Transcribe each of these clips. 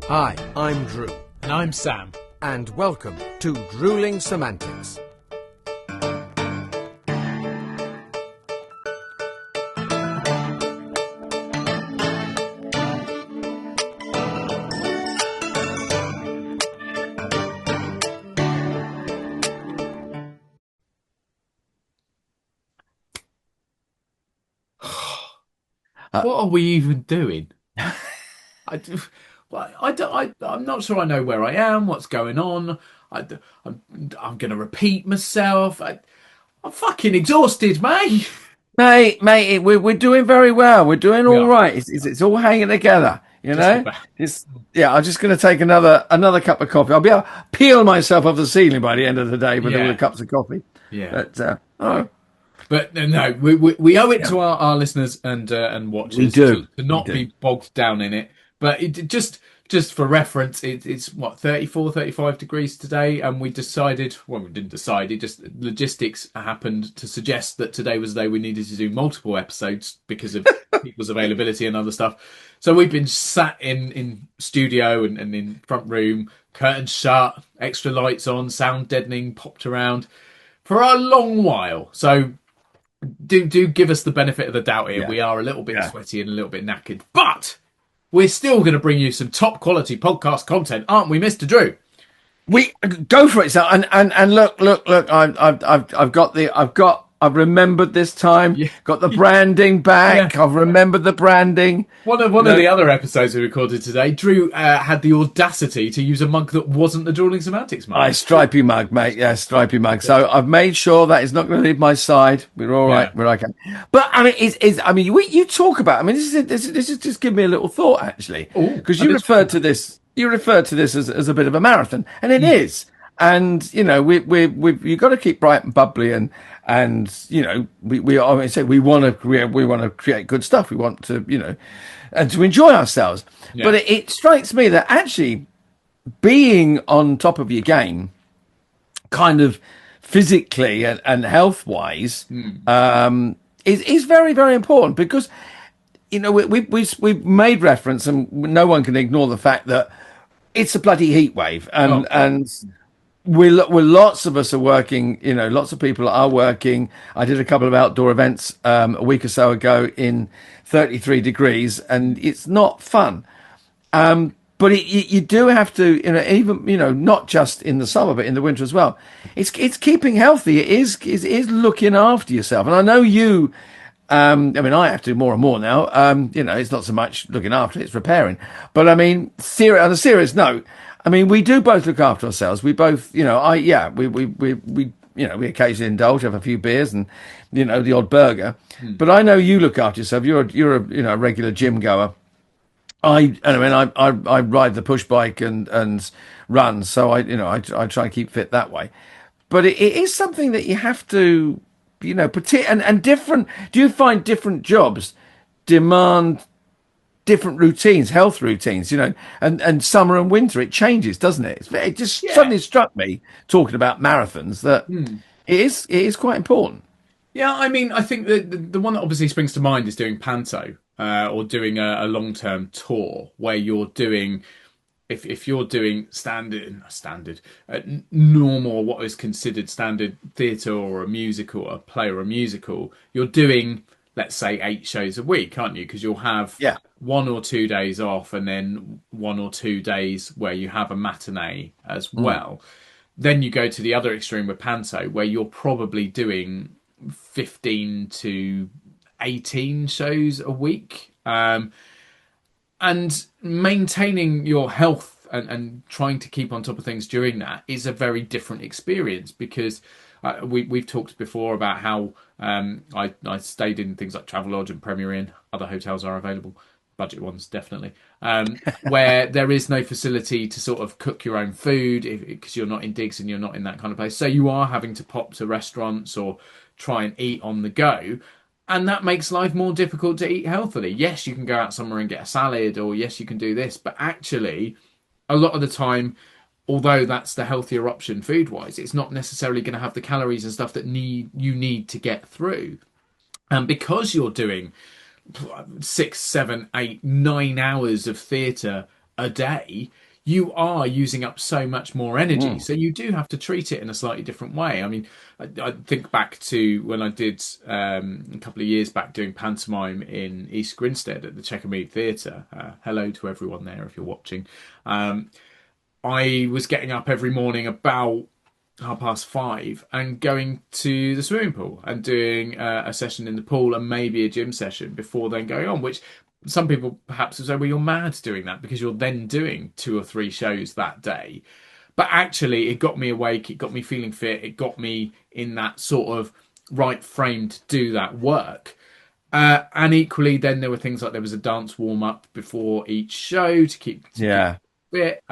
Hi, I'm Drew. And I'm Sam. And welcome to Drewling Samantics. What are we even doing? I'm not sure I know where I am, what's going on. I'm going to repeat myself. I'm fucking exhausted, mate. Mate, we're doing very well. We're doing We all are. right. It's all hanging together, you Just know. about. I'm just going to take another cup of coffee. I'll be able to peel myself off the ceiling by the end of the day with all the Yeah. cups of coffee. Yeah. But But no, we owe it to our listeners and watchers We do. to not We do. be bogged down in it. But just for reference, it's what 34, 35 degrees today, and we decided. Well, we didn't decide. It just logistics happened to suggest that today was the day we needed to do multiple episodes because of people's availability and other stuff. So we've been sat in studio and in front room, curtains shut, extra lights on, sound deadening popped around for a long while. So do give us the benefit of the doubt here. Yeah. We are a little bit Yeah. sweaty and a little bit knackered, but we're still going to bring you some top quality podcast content, aren't we, Mr. Drew? We go for it. So and look. I've remembered this time. Yeah. Got the branding back. Yeah. I've remembered the branding. One of the other episodes we recorded today, Drew had the audacity to use a mug that wasn't the Drewling Samantics mug. Stripey mug, mate. Yeah, stripey mug. So I've made sure that it's not going to leave my side. We're all right. Yeah. We're okay. But I mean, you talk about. I mean, this is just give me a little thought actually, because you referred to this. You referred to this as a bit of a marathon, and it is. And you know, you've got to keep bright and bubbly, and you know, we want to create good stuff. We want to, you know, and to enjoy ourselves. Yeah. But it strikes me that actually being on top of your game, kind of physically and health wise, is very, very important because, you know, we've made reference, and no one can ignore the fact that it's a bloody heat wave, and we're lots of us are working. You know, lots of people are working. I did a couple of outdoor events a week or so ago in 33 degrees, and it's not fun. But you do have to, you know, even, you know, not just in the summer, but in the winter as well. It's keeping healthy. It is looking after yourself. And I know you. I mean, I have to do more and more now. You know, it's not so much looking after; it's repairing. But I mean, on a serious note, I mean, we do both look after ourselves. We both, you know, we you know, we occasionally indulge, have a few beers, and you know, the odd burger. But I know you look after yourself. You're a you know, a regular gym goer. I ride the push bike and run, so I try and keep fit that way. But it is something that you have to, you know, and different. Do you find different jobs demand different routines, health routines? You know, and summer and winter it changes, doesn't it? It just suddenly struck me talking about marathons that it is quite important. Yeah, I mean, I think the one that obviously springs to mind is doing panto or doing a long-term tour where you're doing, if you're doing normal, what is considered standard theatre or a musical, a play or a musical, you're doing, let's say, 8 shows a week, aren't you? Because you'll have 1 or 2 days off and then 1 or 2 days where you have a matinee as well. Then you go to the other extreme with panto where you're probably doing 15 to 18 shows a week, and maintaining your health and trying to keep on top of things during that is a very different experience because we've talked before about how I stayed in things like Travelodge and Premier Inn. Other hotels are available, budget ones definitely, where there is no facility to sort of cook your own food because you're not in digs and you're not in that kind of place. So you are having to pop to restaurants or try and eat on the go. And that makes life more difficult to eat healthily. Yes, you can go out somewhere and get a salad, or yes, you can do this. But actually, a lot of the time, although that's the healthier option food-wise, it's not necessarily going to have the calories and stuff that you need to get through. And because you're doing 6, 7, 8, 9 hours of theatre a day, you are using up so much more energy. So you do have to treat it in a slightly different way. I mean, I think back to when I did a couple of years back doing pantomime in East Grinstead at the Chequermead Theatre. Hello to everyone there if you're watching. I was getting up every morning about 5:30 and going to the swimming pool and doing a session in the pool and maybe a gym session before then going on, which some people perhaps would say, well, you're mad doing that because you're then doing 2 or 3 shows that day. But actually, it got me awake, it got me feeling fit, it got me in that sort of right frame to do that work. And equally, then there were things like there was a dance warm-up before each show to keep fit.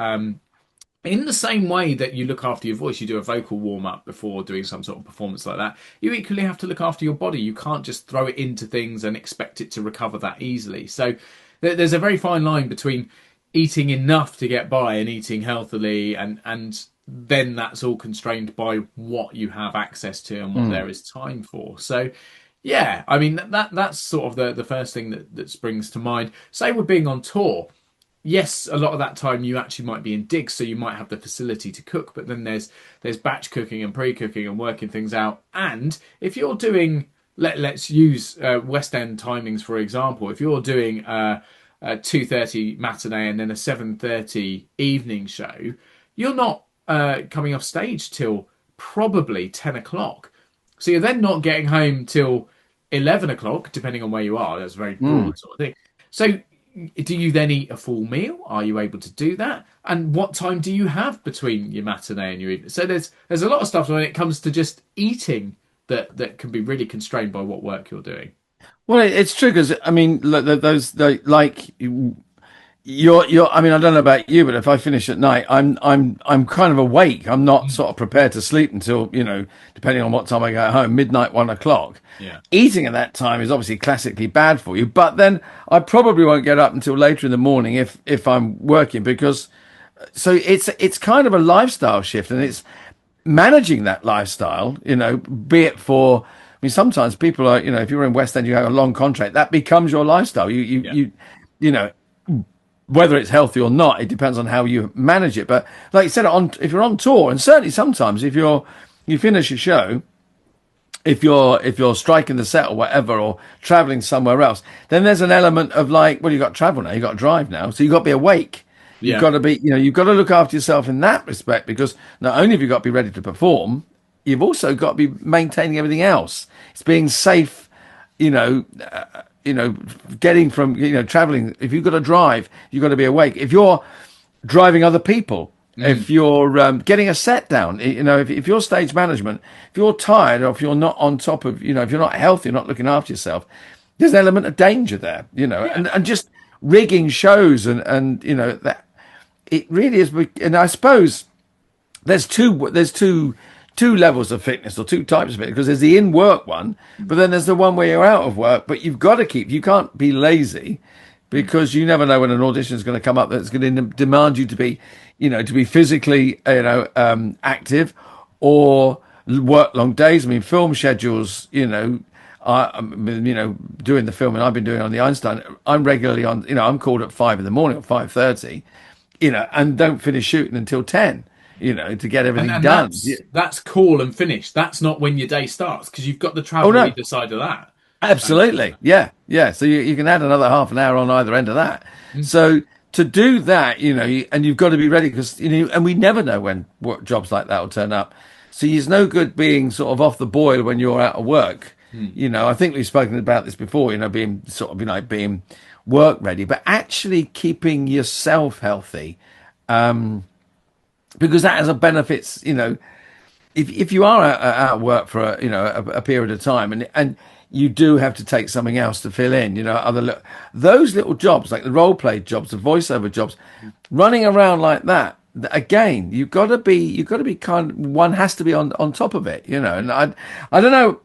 In the same way that you look after your voice, you do a vocal warm-up before doing some sort of performance like that, you equally have to look after your body. You can't just throw it into things and expect it to recover that easily. So there's a very fine line between eating enough to get by and eating healthily, and then that's all constrained by what you have access to and what there is time for. So yeah, I mean, that's sort of the first thing that springs to mind. Say we're being on tour. Yes, a lot of that time you actually might be in digs, so you might have the facility to cook, but then there's batch cooking and pre-cooking and working things out. And if you're doing, let's use West End timings, for example, if you're doing a 2:30 matinee and then a 7:30 evening show, you're not coming off stage till probably 10 o'clock. So you're then not getting home till 11 o'clock, depending on where you are. That's a very broad sort of thing. So do you then eat a full meal? Are you able to do that? And what time do you have between your matinee and your evening? So there's a lot of stuff when it comes to just eating that can be really constrained by what work you're doing. Well, it's true because I mean, you're. I mean, I don't know about you, but if I finish at night, I'm kind of awake. I'm not sort of prepared to sleep until, depending on what time I get home, midnight, 1 o'clock. Yeah. Eating at that time is obviously classically bad for you. But then I probably won't get up until later in the morning if I'm working, because so it's kind of a lifestyle shift, and it's managing that lifestyle. Be it for. I mean, sometimes people are. If you're in West End, you have a long contract. That becomes your lifestyle. You whether it's healthy or not, it depends on how you manage it. But like you said, if you're on tour, and certainly sometimes if you finish a show, if you're striking the set or whatever, or traveling somewhere else, then there's an element of like, well, you've got to travel now, you've got to drive now, so you've got to be awake. You've got to be, you've got to look after yourself in that respect, because not only have you got to be ready to perform, you've also got to be maintaining everything else. It's being safe, getting from, traveling. If you've got to drive, you've got to be awake. If you're driving other people, if you're getting a set down, if you're stage management, if you're tired, or if you're not on top of, if you're not healthy, you're not looking after yourself, there's an element of danger there, and just rigging shows and that it really is. And I suppose there's two levels of fitness, or two types of it, because there's the in-work one, but then there's the one where you're out of work, but you can't be lazy, because you never know when an audition is going to come up that's going to demand you to be, to be physically, active, or work long days. I mean, film schedules, doing the film, and I've been doing it on the Einstein, I'm regularly on, I'm called at 5 in the morning or 5:30, and don't finish shooting until 10. To get everything done. That's call and finish. That's not when your day starts, because you've got the travel either side of that. Absolutely. Yeah. So you can add another half an hour on either end of that. So to do that, and you've got to be ready, because, and we never know when jobs like that will turn up. So it's no good being sort of off the boil when you're out of work. I think we've spoken about this before, being sort of, being work ready, but actually keeping yourself healthy. Because that has a benefits, if you are out of work for a period of time, and you do have to take something else to fill in, those little jobs, like the role play jobs, the voiceover jobs, running around like that. Again, you've got to be one has to be on top of it, And I don't know,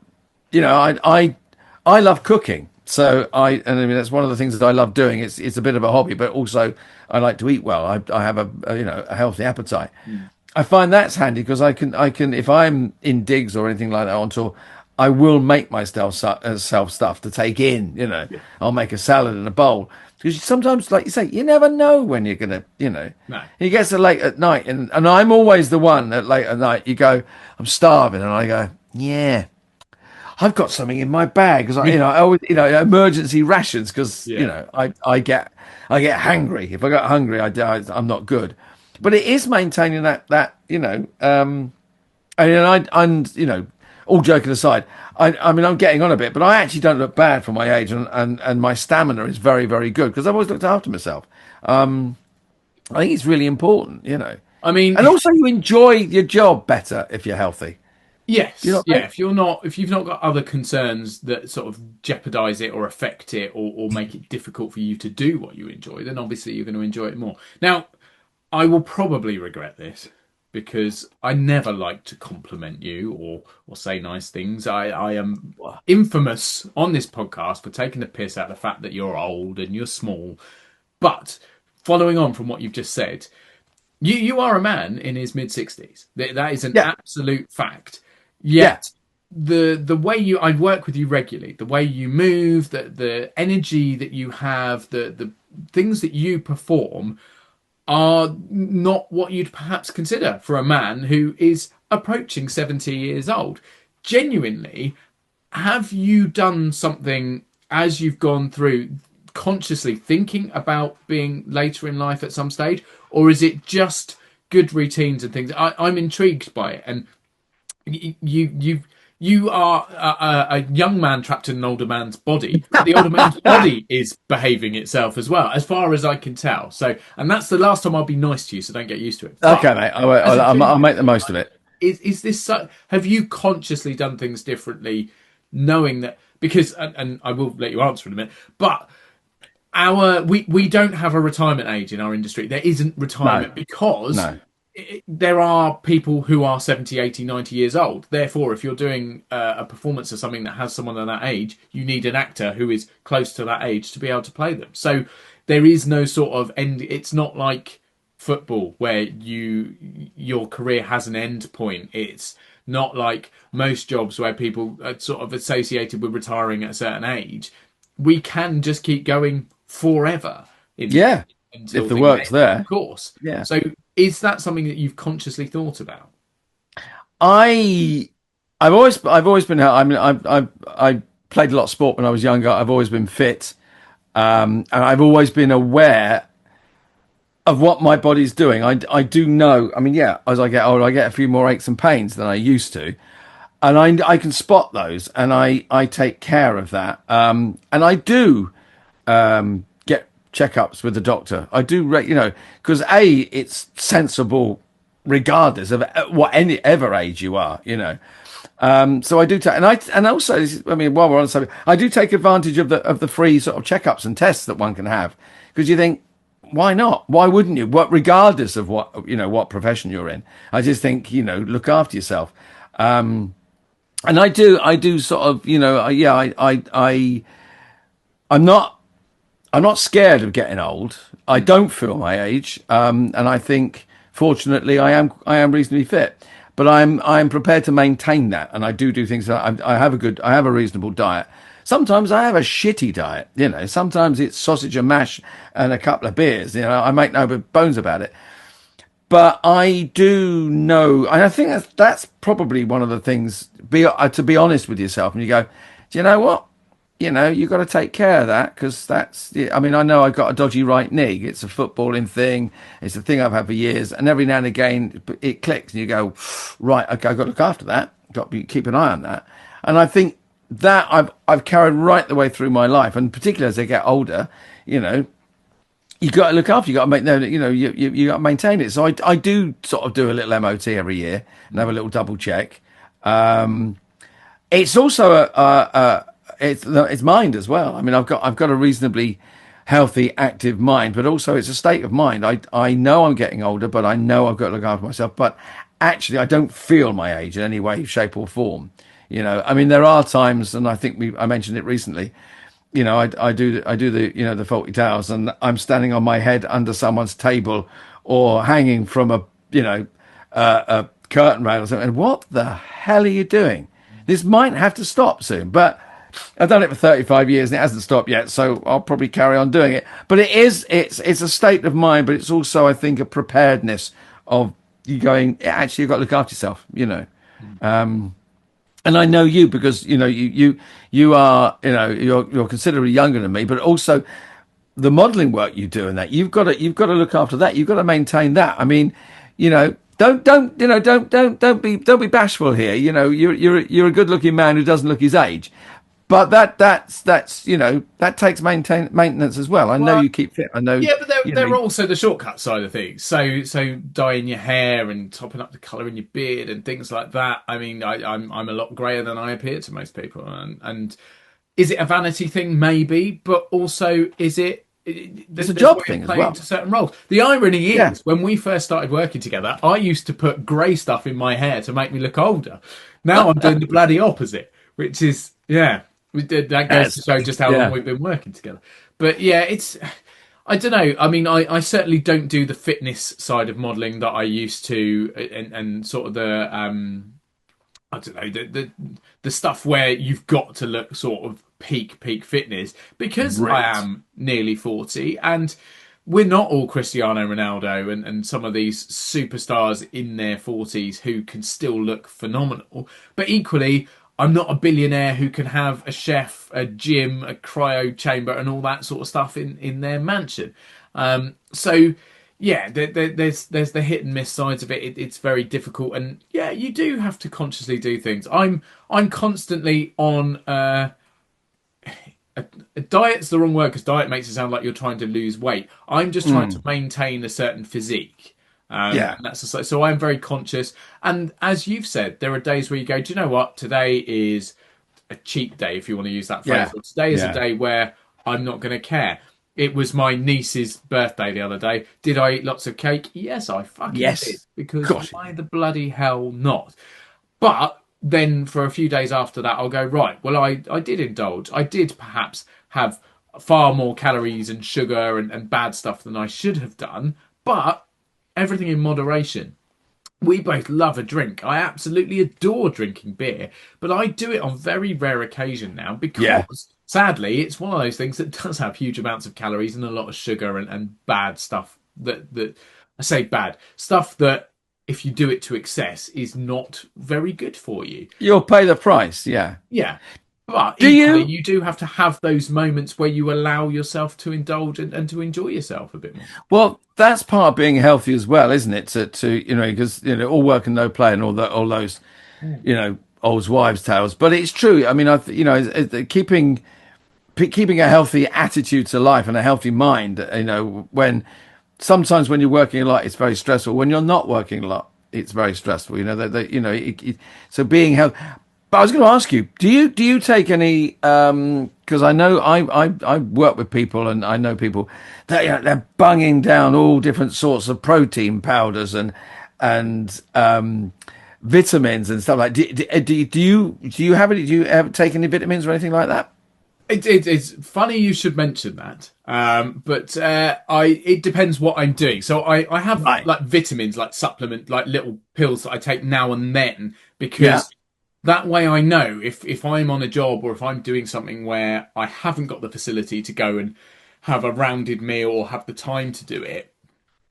I love cooking. So I mean, that's one of the things that I love doing. It's a bit of a hobby, but also I like to eat well. I have a healthy appetite. I find that's handy, because I can if I'm in digs or anything like that on tour, I will make myself stuff to take in. I'll make a salad in a bowl. Because sometimes, like you say, you never know when you're going to, No. He gets to late at night, and I'm always the one that late at night, you go, I'm starving, and I go, yeah, I've got something in my bag. Because, I always, emergency rations, because, Yeah. I get hangry. If I get hungry, I'm not good. But it is maintaining and all joking aside, I mean, I'm getting on a bit, but I actually don't look bad for my age, and my stamina is very, very good because I've always looked after myself. I think it's really important, I mean, and also you enjoy your job better if you're healthy. yes, You know what I yeah. mean? If you've not got other concerns that sort of jeopardize it or affect it or make it difficult for you to do what you enjoy, then obviously you're going to enjoy it more. Now, I will probably regret this because I never like to compliment you or say nice things. I am infamous on this podcast for taking the piss out of the fact that you're old and you're small. But following on from what you've just said, you are a man in his mid-60s. That is an Yeah, absolute fact. yeah, Yet the way I work with you regularly, the way you move, the energy that you have, the things that you perform are not what you'd perhaps consider for a man who is approaching 70 years old. Genuinely, have you done something as you've gone through consciously thinking about being later in life at some stage, or is it just good routines and things? I'm intrigued by it, and you are a young man trapped in an older man's body, but the older man's body is behaving itself as well, as far as I can tell. So, and that's the last time I'll be nice to you, so don't get used to it. But okay, mate. as a I'll genuine make the most of it. is this have you consciously done things differently, knowing that because and I will let you answer in a minute, but we don't have a retirement age in our industry. There isn't retirement No, because no. there are people who are 70, 80, 90 years old. Therefore, if you're doing a performance of something that has someone of that age, you need an actor who is close to that age to be able to play them. So there is no sort of end. It's not like football where your career has an end point. It's not like most jobs where people are sort of associated with retiring at a certain age. We can just keep going forever Yeah, until if the things work's end, there. of course. Yeah. So is that something that you've consciously thought about? I I've always been. I mean, I played a lot of sport when I was younger. I've always been fit, and I've always been aware of what my body's doing. I do know. I mean, yeah, as I get older, I get a few more aches and pains than I used to, and I can spot those, and I take care of that. And I do get checkups with the doctor. I do, because it's sensible regardless of what any ever age you are, So I do take, and also, I mean, while we're on the subject, I do take advantage of the free sort of checkups and tests that one can have, because you think, why not? Why wouldn't you? Regardless of what profession you're in, I just think, look after yourself. And I do sort of, I'm not scared of getting old. I don't feel my age, and I think, fortunately, I am reasonably fit. But I'm prepared to maintain that, and I do things. I have a reasonable diet. Sometimes I have a shitty diet. Sometimes it's sausage and mash and a couple of beers. I make no bones about it. But I do know, and I think that's probably one of the things. To be honest with yourself, and you go, do you know what? You've got to take care of that, because I mean, I know I've got a dodgy right knee. It's a footballing thing. It's a thing I've had for years. And every now and again, it clicks and you go, right, okay, I've got to look after that. Got to keep an eye on that. And I think that I've carried right the way through my life. And particularly as I get older, you got to look after. You got to make you got to maintain it. So I do sort of do a little MOT every year and have a little double check. It's also it's mind as well. I mean, I've got a reasonably healthy, active mind, but also it's a state of mind. I know I'm getting older, but I know I've got to look after myself. But actually, I don't feel my age in any way, shape, or form. I mean, there are times, and I think I mentioned it recently. I do the the faulty towers, and I'm standing on my head under someone's table or hanging from a curtain rail or something. And what the hell are you doing? This might have to stop soon, but I've done it for 35 years and it hasn't stopped yet, so I'll probably carry on doing it. But it's a state of mind, but it's also, I think, a preparedness of you going, actually, you've got to look after yourself, and I know you because, you are, you're considerably younger than me, but also the modeling work you do and that you've got to look after that. You've got to maintain that. I mean, don't be bashful here. You're a good looking man who doesn't look his age, but that's that takes maintenance as well. I know you keep fit. I know. Yeah, but there are also the shortcut side of things. So dyeing your hair and topping up the colour in your beard and things like that. I mean, I'm a lot greyer than I appear to most people, and is it a vanity thing? Maybe, but also is it? It's a job thing as well. To certain roles. The irony is, when we first started working together, I used to put grey stuff in my hair to make me look older. Now I'm doing the bloody opposite, which is that goes to show just how long we've been working together. But yeah, I don't know. I mean, I certainly don't do the fitness side of modelling that I used to, and sort of the I don't know, the stuff where you've got to look sort of peak fitness, because I am nearly 40 and we're not all Cristiano Ronaldo and some of these superstars in their 40s who can still look phenomenal. But equally, I'm not a billionaire who can have a chef, a gym, a cryo chamber and all that sort of stuff in their mansion. So yeah, there's the hit and miss sides of it. It's very difficult, and yeah, you do have to consciously do things. I'm constantly on a diet's the wrong word, because diet makes it sound like you're trying to lose weight. I'm just trying to maintain a certain physique. And that's so I'm very conscious. And as you've said, there are days where you go, do you know what? Today is a cheat day, if you want to use that phrase. Or today is a day where I'm not going to care. It was my niece's birthday the other day. Did I eat lots of cake? Yes, I fucking did. Because why the bloody hell not? But then for a few days after that, I'll go, right, well, I did indulge. I did perhaps have far more calories and sugar and bad stuff than I should have done. But everything in moderation. We both love a drink. I absolutely adore drinking beer, but I do it on very rare occasion now because, sadly, it's one of those things that does have huge amounts of calories and a lot of sugar and bad stuff that I say bad stuff that if you do it to excess is not very good for you. You'll pay the price, yeah. Yeah. But you do have to have those moments where you allow yourself to indulge and to enjoy yourself a bit more. Well, that's part of being healthy as well, isn't it? To because all work and no play and all those old wives' tales. But it's true. I mean, keeping a healthy attitude to life and a healthy mind. When sometimes when you're working a lot, it's very stressful. When you're not working a lot, it's very stressful. So being healthy. But I was going to ask you, do you take any? Because I know I work with people and I know people that they're bunging down all different sorts of protein powders and vitamins and stuff like. Do you have any? Do you ever take any vitamins or anything like that? It's funny you should mention that, but it depends what I'm doing. So I have like vitamins, like supplement, like little pills that I take now and then because. That way I know if I'm on a job or if I'm doing something where I haven't got the facility to go and have a rounded meal or have the time to do it,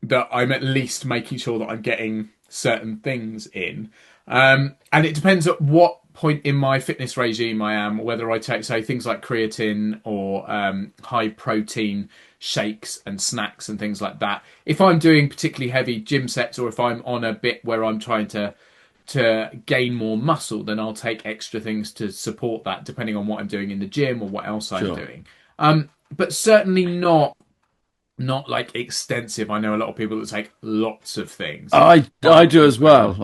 that I'm at least making sure that I'm getting certain things in. And it depends at what point in my fitness regime I am, whether I take, say, things like creatine or high protein shakes and snacks and things like that. If I'm doing particularly heavy gym sets or if I'm on a bit where I'm trying to gain more muscle, then I'll take extra things to support that, depending on what I'm doing in the gym or what else I'm doing. But certainly not like extensive. I know a lot of people that take lots of things. I do as well.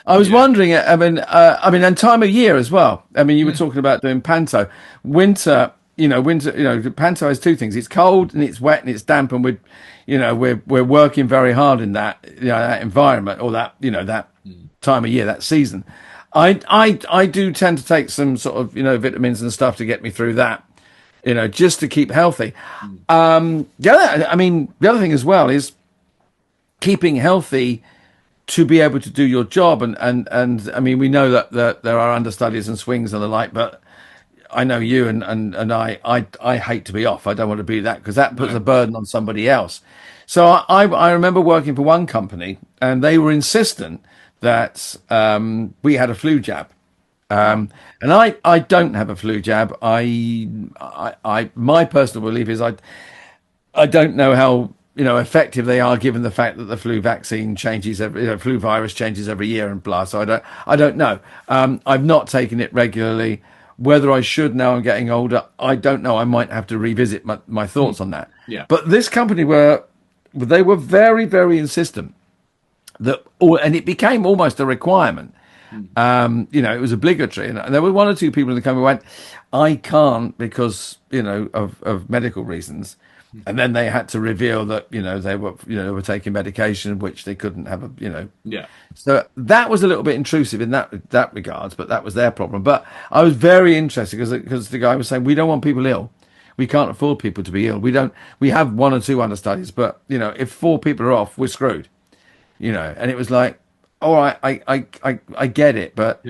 I was wondering. I mean, and time of year as well. I mean, you were talking about doing panto. Winter. Panto has two things. It's cold and it's wet and it's damp, and we're working very hard in that that environment or that that time of year, that season. I do tend to take some sort of vitamins and stuff to get me through that, just to keep healthy. The other thing as well is keeping healthy to be able to do your job, and I mean, we know that there are understudies and swings and the like, but I know you and I hate to be off. I don't want to be that because that puts a burden on somebody else. So I remember working for one company and they were insistent that we had a flu jab. And I don't have a flu jab. My personal belief is I don't know how effective they are, given the fact that the flu vaccine changes flu virus changes every year and blah. So I don't know. I've not taken it regularly. Whether I should now I'm getting older, I don't know. I might have to revisit my thoughts on that. Yeah. But this company were very, very insistent and it became almost a requirement. It was obligatory, and there were one or two people in the company who went, I can't because of medical reasons, and then they had to reveal that they were taking medication which they couldn't have Yeah. So that was a little bit intrusive in that regards, but that was their problem. But I was very interested because the guy was saying, we don't want people ill. We can't afford people to be ill. We have one or two understudies, but if 4 people are off, we're screwed. And it was like, all right, I get it, but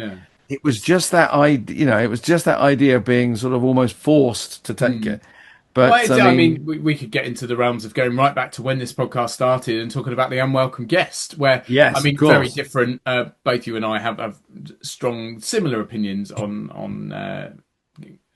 it was just that idea of being sort of almost forced to take it. But well, I mean, we could get into the realms of going right back to when this podcast started and talking about the unwelcome guest, where yes, I mean, very different. Both you and I have strong, similar opinions on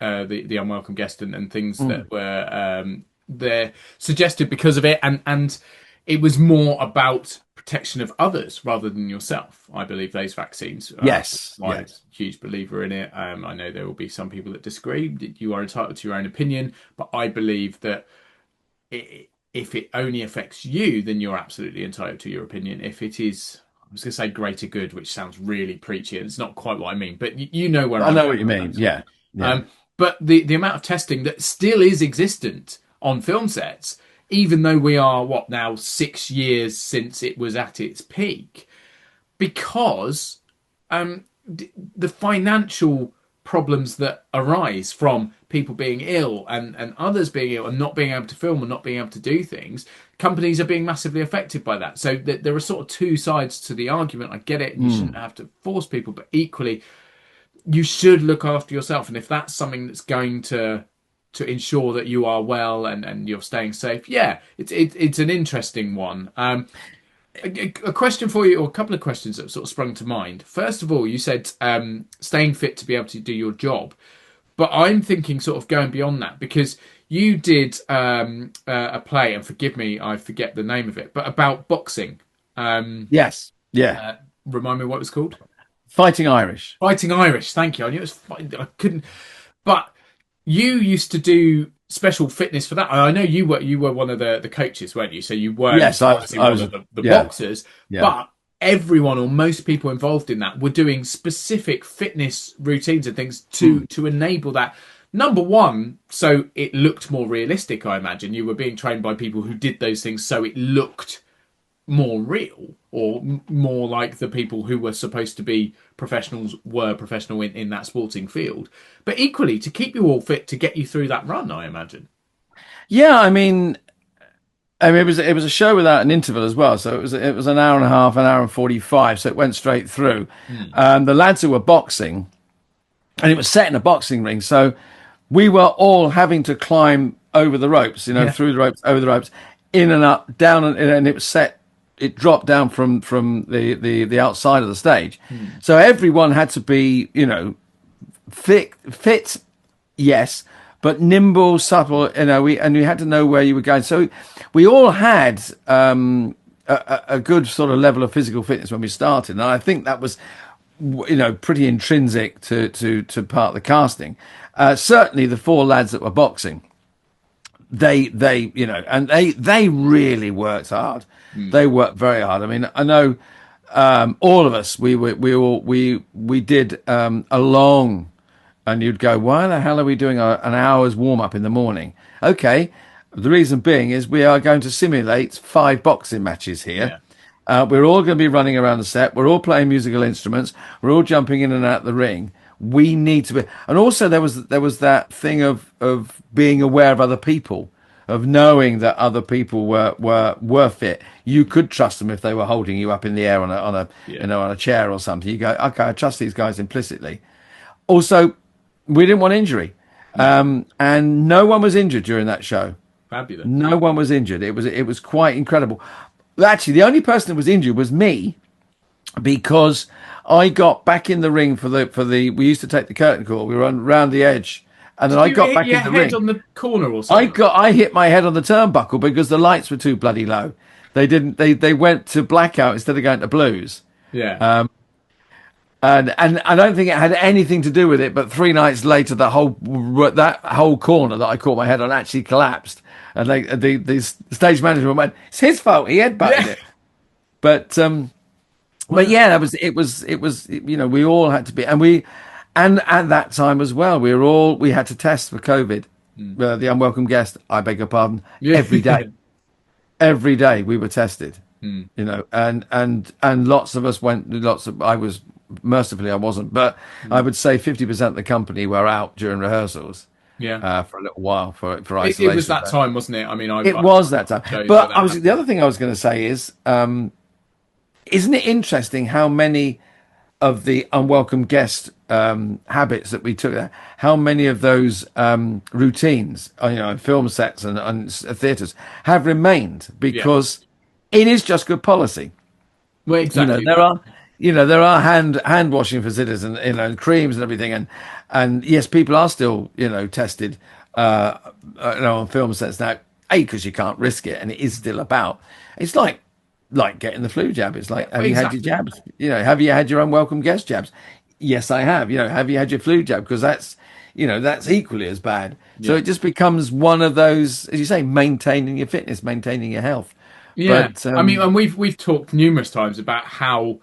the unwelcome guest and things that were there suggested because of it, and it was more about protection of others rather than yourself. I believe those vaccines. Yes, I'm a huge believer in it. I know there will be some people that disagree. You are entitled to your own opinion, but I believe that if it only affects you, then you're absolutely entitled to your opinion. If it is, I was going to say greater good, which sounds really preachy, and it's not quite what I mean. But you know where I know what you mean. Yeah. But the amount of testing that still is existent on film sets, even though we are, now 6 years since it was at its peak, because the financial problems that arise from people being ill and others being ill and not being able to film and not being able to do things, companies are being massively affected by that. So there are sort of two sides to the argument. I get it, and you shouldn't have to force people, but equally, you should look after yourself. And if that's something that's going to ensure that you are well and you're staying safe, it's an interesting one. A question for you, or a couple of questions that sort of sprung to mind. First of all, you said staying fit to be able to do your job, but I'm thinking sort of going beyond that, because you did a play, and forgive me, I forget the name of it, but about boxing. Yes. Yeah. Remind me what it was called. Fighting Irish. Fighting Irish. Thank you. I knew it was. I couldn't. But you used to do special fitness for that. I know you were one of the coaches, weren't you? So you weren't I was one of the boxers, but everyone or most people involved in that were doing specific fitness routines and things to enable that. Number one, so it looked more realistic, I imagine. You were being trained by people who did those things so it looked more real, or more like the people who were supposed to be professionals were professional in that sporting field. But equally, to keep you all fit to get you through that run, I imagine. Yeah, I mean it was a show without an interval as well, so it was an hour and a half, an hour and 45, so it went straight through. The lads who were boxing, and it was set in a boxing ring, so we were all having to climb over the ropes, through the ropes, over the ropes, in and up, down, and it was set. It dropped down from the outside of the stage, so everyone had to be fit, yes, but nimble, subtle. We had to know where you were going. So we all had a good sort of level of physical fitness when we started, and I think that was pretty intrinsic to part of the casting. Certainly, the 4 lads that were boxing, they really worked hard. They worked very hard. I mean, I know all of us. We did a long, and you'd go, why the hell are we doing an hour's warm up in the morning? Okay, the reason being is we are going to simulate 5 boxing matches here. Yeah. We're all going to be running around the set. We're all playing musical instruments. We're all jumping in and out the ring. We need to be, and also there was that thing of being aware of other people, of knowing that other people were fit. You could trust them if they were holding you up in the air on a chair or something. You go, okay, I trust these guys implicitly. Also, We didn't want injury. And no one was injured during that show. Fabulous. No one was injured. It was quite incredible. Actually, the only person that was injured was me, because I got back in the ring for the. We used to take the curtain call. We were around the edge, and then I got back in the ring. On the corner or something. I hit my head on the turnbuckle because the lights were too bloody low. They didn't. They went to blackout instead of going to blues. Yeah. And I don't think it had anything to do with it. But 3 nights later, that whole corner that I caught my head on actually collapsed, and the stage management went, "It's his fault. He headbutted it." But yeah, it was we all had to be, and at that time as well, we had to test for COVID. The unwelcome guest, I beg your pardon, every day. Every day we were tested, and lots of us went. I was, mercifully I wasn't, but I would say 50% of the company were out during rehearsals. Yeah, for a little while for isolation. It was that time, wasn't it? I mean, it was that time. But the other thing I was going to say is, isn't it interesting how many of the unwelcome guest habits that we took, how many of those routines, film sets and theatres have remained, because it is just good policy. Well, exactly. There are hand washing facilities and creams and everything, and yes, people are still tested on film sets now. Because you can't risk it, and it is still about. It's like getting the flu jab. It's like, have you had your jabs? Have you had your unwelcome guest jabs? Yes, I have. Have you had your flu jab? Because that's equally as bad. So it just becomes one of those, as you say, maintaining your fitness, maintaining your health. Yeah, but, I mean, and we've talked numerous times about how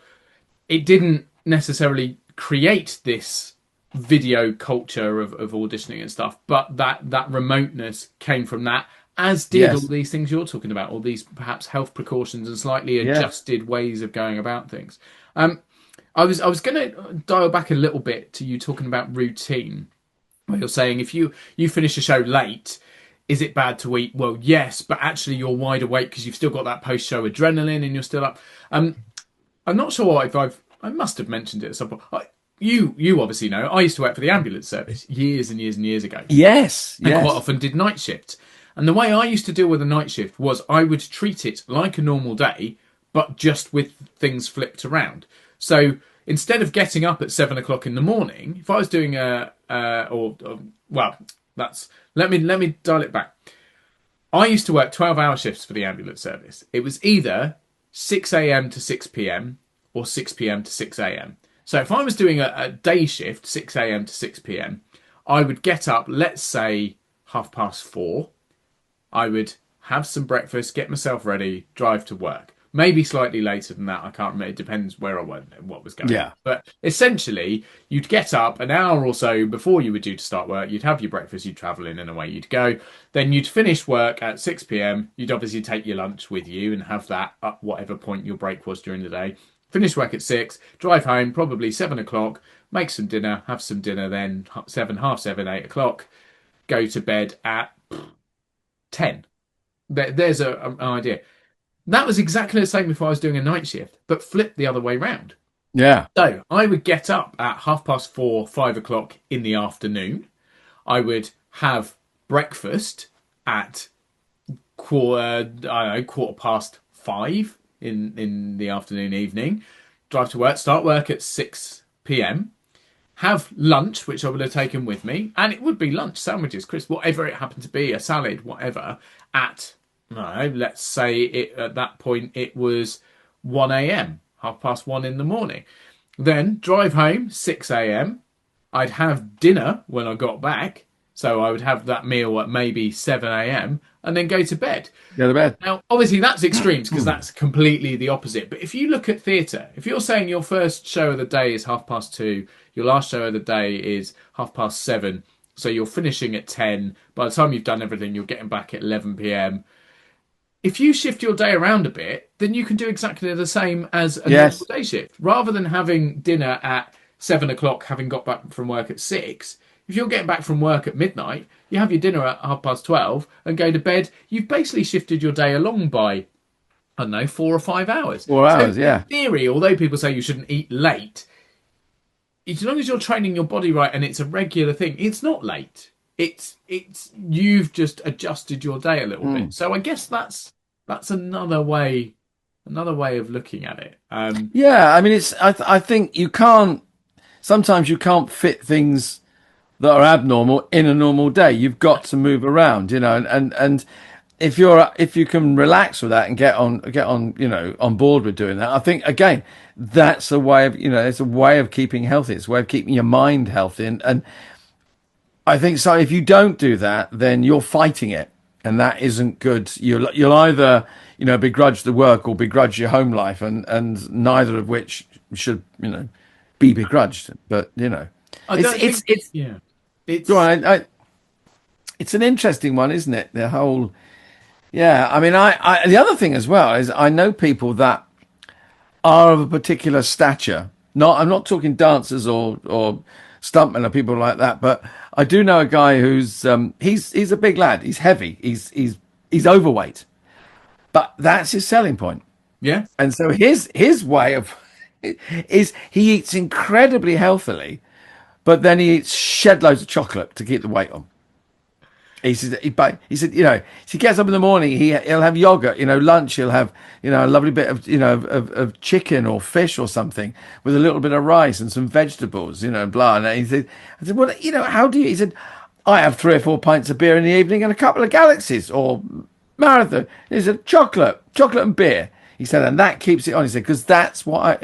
it didn't necessarily create this video culture of auditioning and stuff, but that remoteness came from that, as did all these things you're talking about, all these perhaps health precautions and slightly adjusted ways of going about things. I was going to dial back a little bit to you talking about routine, where you're saying if you finish a show late, is it bad to eat? Well, yes, but actually you're wide awake because you've still got that post-show adrenaline and you're still up. I'm not sure if I must have mentioned it at some point. You obviously know, I used to work for the ambulance service years and years and years ago. Yes. And quite often did night shifts. And the way I used to deal with a night shift was I would treat it like a normal day, but just with things flipped around. So instead of getting up at 7 o'clock in the morning, if I was doing let me dial it back. I used to work 12-hour shifts for the ambulance service. It was either 6 a.m. to 6 p.m. or 6 p.m. to 6 a.m. So if I was doing a day shift, 6 a.m. to 6 p.m., I would get up, let's say 4:30. I would have some breakfast, get myself ready, drive to work. Maybe slightly later than that. I can't remember. It depends where I went and what was going on. But essentially, you'd get up an hour or so before you were due to start work. You'd have your breakfast, you'd travel in, and away you'd go. Then you'd finish work at 6 p.m. You'd obviously take your lunch with you and have that at whatever point your break was during the day. Finish work at 6, drive home, probably 7 o'clock, make some dinner, have some dinner, then 7, half 7, 8 o'clock, go to bed at 10. There's an idea. That was exactly the same if I was doing a night shift, but flipped the other way round. Yeah. So I would get up at 4:30, 5 o'clock in the afternoon. I would have breakfast at quarter past 5 in the afternoon, evening. Drive to work, start work at 6 p.m. Have lunch, which I would have taken with me, and it would be lunch, sandwiches, crisps, whatever it happened to be, a salad, whatever, at, let's say at that point it was 1 a.m, 1:30 in the morning. Then drive home, 6 a.m. I'd have dinner when I got back, so I would have that meal at maybe 7 a.m, and then go to bed. Go to bed. Now, obviously that's extremes because that's completely the opposite. But if you look at theatre, if you're saying your first show of the day is 2:30, your last show of the day is 7:30, so you're finishing at 10. By the time you've done everything, you're getting back at 11 p.m. If you shift your day around a bit, then you can do exactly the same as a normal day shift. Rather than having dinner at 7 o'clock, having got back from work at 6, if you're getting back from work at midnight, you have your dinner at 12:30 and go to bed. You've basically shifted your day along by, 4 or 5 hours. 4 hours, In theory, although people say you shouldn't eat late, as long as you're training your body right and it's a regular thing, it's not late. It's you've just adjusted your day a little bit. So I guess that's another way of looking at it. Yeah, I mean, I think you can't. Sometimes you can't fit things that are abnormal in a normal day. You've got to move around, and if you can relax with that and get on, on board with doing that, I think again that's a way of, it's a way of keeping healthy. It's a way of keeping your mind healthy, and I think so. If you don't do that, then you're fighting it, and that isn't good. You'll either begrudge the work or begrudge your home life, and neither of which should be begrudged. But it's yeah, it's go on. It's an interesting one, isn't it? The whole, yeah. I mean, I the other thing as well is I know people that are of a particular stature. I'm not talking dancers or stuntmen or people like that, but I do know a guy who's he's a big lad. He's heavy. He's overweight, but that's his selling point. yeah. And so his way of is he eats incredibly healthily, but then he eats shed loads of chocolate to keep the weight on. He said, he gets up in the morning, he'll have yogurt, lunch, he'll have, a lovely bit of, of chicken or fish or something with a little bit of rice and some vegetables, blah. And he said, I said, well, how do you, he said, I have 3 or 4 pints of beer in the evening and a couple of Galaxies or marathon. He said, chocolate and beer. He said, and that keeps it on. He said, because that's what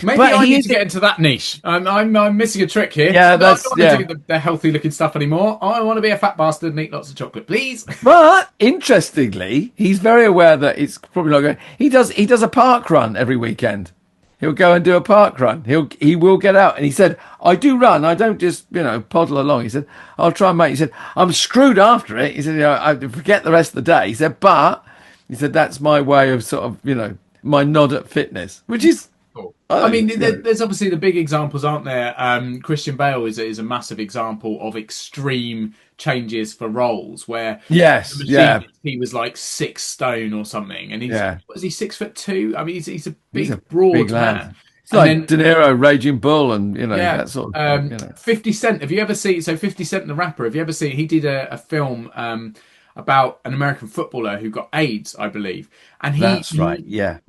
Maybe but I need to get into that niche. I'm missing a trick here. Yeah, I don't want to do the healthy looking stuff anymore. I want to be a fat bastard and eat lots of chocolate, please. But interestingly, he's very aware that it's probably not going. He does a park run every weekend. He'll go and do a park run. He will get out. And he said, I do run. I don't just, poddle along. He said, I'll try and make. He said, I'm screwed after it. He said, I forget the rest of the day. He said, but he said, that's my way of sort of, my nod at fitness, which is. I mean, there's obviously the big examples, aren't there? Christian Bale is a massive example of extreme changes for roles where he was like 6 stone or something, and was he 6'2"? I mean, he's a broad man. It's like De Niro, Raging Bull, and that sort of thing, 50 Cent. Have you ever seen? So 50 Cent, the rapper. Have you ever seen? He did a film about an American footballer who got AIDS, I believe, and he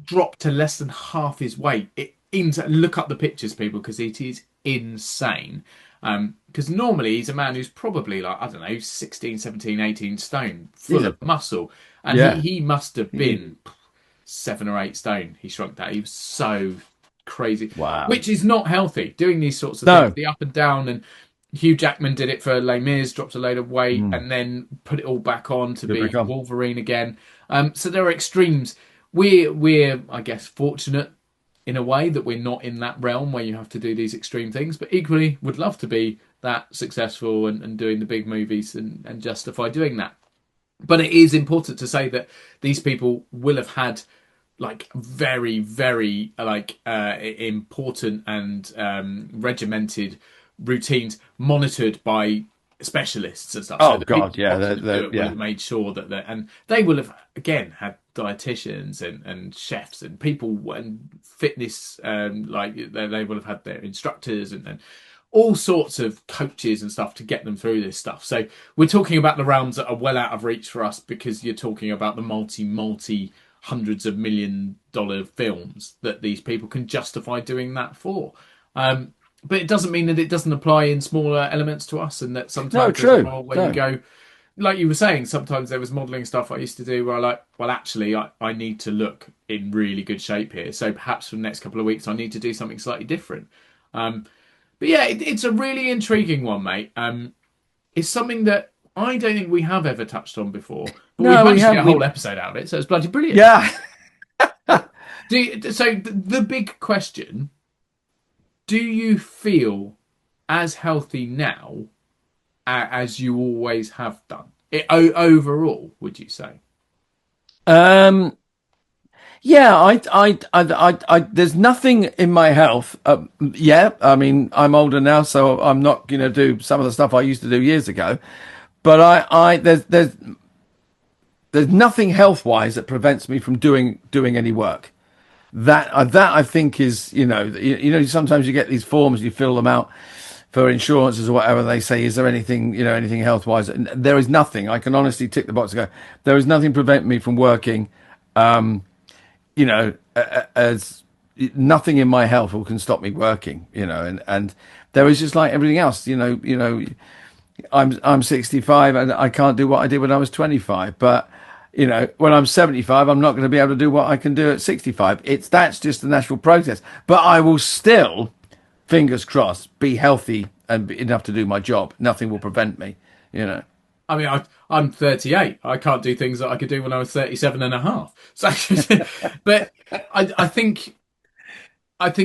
dropped to less than half his weight. Look up the pictures, people, because it is insane. Because normally he's a man who's probably like, I don't know, 16, 17, 18 stone, full of muscle. And he must have been 7 or 8 stone. He shrunk that. He was so crazy. Wow. Which is not healthy, doing these sorts of things, the up and down. And Hugh Jackman did it for Les Mis, dropped a load of weight and then put it all back on to be Wolverine again. So there are extremes. We're I guess, fortunate in a way that we're not in that realm where you have to do these extreme things, but equally would love to be that successful and doing the big movies and justify doing that. But it is important to say that these people will have had like very, very important and regimented routines monitored by specialists and stuff. Oh, so God, will have made sure that and they will have again had dietitians and chefs and people and fitness they will have had their instructors and all sorts of coaches and stuff to get them through this stuff. So we're talking about the realms that are well out of reach for us because you're talking about the multi hundreds of $1 million films that these people can justify doing that for. But it doesn't mean that it doesn't apply in smaller elements to us, and that sometimes you go, like you were saying, sometimes there was modelling stuff I used to do where I like, well, actually, I need to look in really good shape here. So perhaps for the next couple of weeks, I need to do something slightly different. But yeah, it's a really intriguing one, mate. It's something that I don't think we have ever touched on before. But we've managed to get a whole episode out of it, so it's bloody brilliant. Yeah. So the big question... Do you feel as healthy now as you always have done? Overall, would you say? Yeah, I there's nothing in my health. I mean, I'm older now, so I'm not going to do some of the stuff I used to do years ago. But there's nothing health wise that prevents me from doing any work. that I think is, sometimes you get these forms, you fill them out for insurances or whatever. They say, is there anything, anything health wise? And there is nothing. I can honestly tick the box and go, there is nothing preventing me from working. As nothing in my health can stop me working, and there is just like everything else, I'm 65 and I can't do what I did when I was 25, but when I'm 75, I'm not going to be able to do what I can do at 65. That's just the natural process, but I will still, fingers crossed, be healthy and be enough to do my job. Nothing will prevent me, I mean, I'm 38. I can't do things that I could do when I was 37 and a half. So, but I think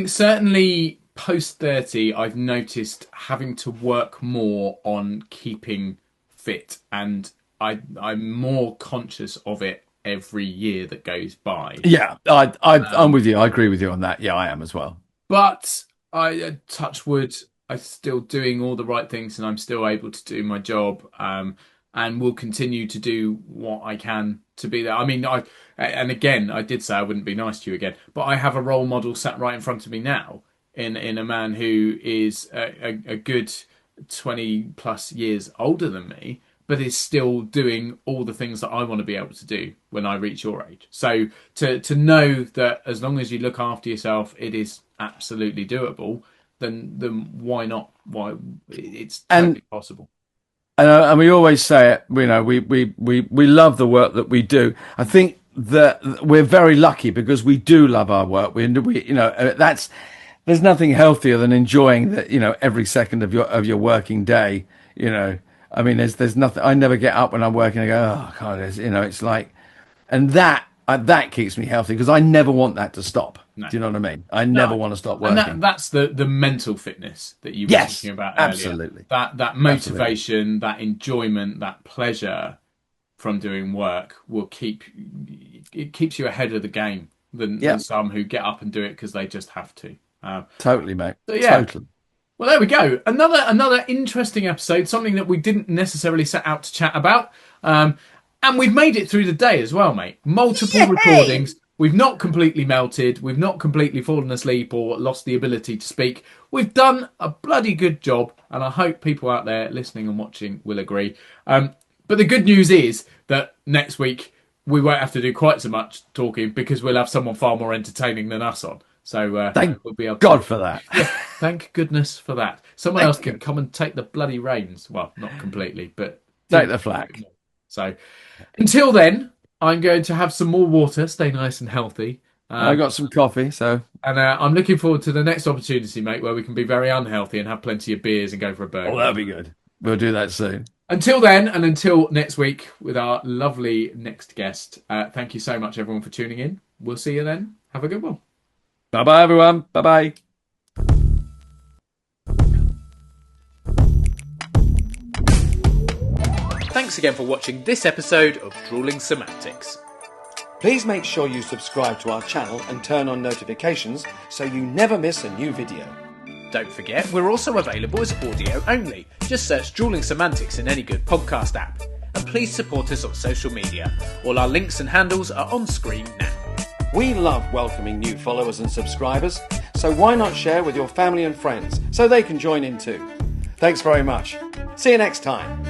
certainly post 30, I've noticed having to work more on keeping fit, and I'm more conscious of it every year that goes by. Yeah, I'm with you. I agree with you on that. Yeah, I am as well. But I touch wood, I'm still doing all the right things, and I'm still able to do my job. And will continue to do what I can to be there. I mean, and again, I did say I wouldn't be nice to you again, but I have a role model sat right in front of me now in a man who is a good 20 plus years older than me, but is still doing all the things that I want to be able to do when I reach your age. So to know that as long as you look after yourself, it is absolutely doable, then why not? Why it's totally possible. And we always say it, we love the work that we do. I think that we're very lucky because we do love our work. There's nothing healthier than enjoying that, every second of your working day. I mean, there's nothing. I never get up when I'm working and go, oh God, it's like, and that keeps me healthy because I never want that to stop. No. Do you know what I mean? I never want to stop working. And that's the mental fitness that you were talking about earlier. Absolutely. That motivation, that enjoyment, that pleasure from doing work will keeps you ahead of the game than some who get up and do it because they just have to. Totally, mate. So, yeah. Totally. Well, there we go. Another interesting episode, something that we didn't necessarily set out to chat about. And we've made it through the day as well, mate. Multiple recordings. We've not completely melted. We've not completely fallen asleep or lost the ability to speak. We've done a bloody good job, and I hope people out there listening and watching will agree. But the good news is that next week we won't have to do quite so much talking because we'll have someone far more entertaining than us on. So thank we'll be able God for that. Yeah, thank goodness for that. Someone else can come and take the bloody reins. Well, not completely, but take the flak. So until then, I'm going to have some more water, stay nice and healthy. I got some coffee, so... And I'm looking forward to the next opportunity, mate, where we can be very unhealthy and have plenty of beers and go for a burger. Oh, that'll be good. We'll do that soon. Until then, and until next week with our lovely next guest, thank you so much, everyone, for tuning in. We'll see you then. Have a good one. Bye-bye, everyone. Bye-bye. Thanks again for watching this episode of Drewling Samantics. Please make sure you subscribe to our channel and turn on notifications so you never miss a new video. Don't forget, we're also available as audio only. Just search Drewling Samantics in any good podcast app. And please support us on social media. All our links and handles are on screen now. We love welcoming new followers and subscribers, so why not share with your family and friends so they can join in too? Thanks very much. See you next time.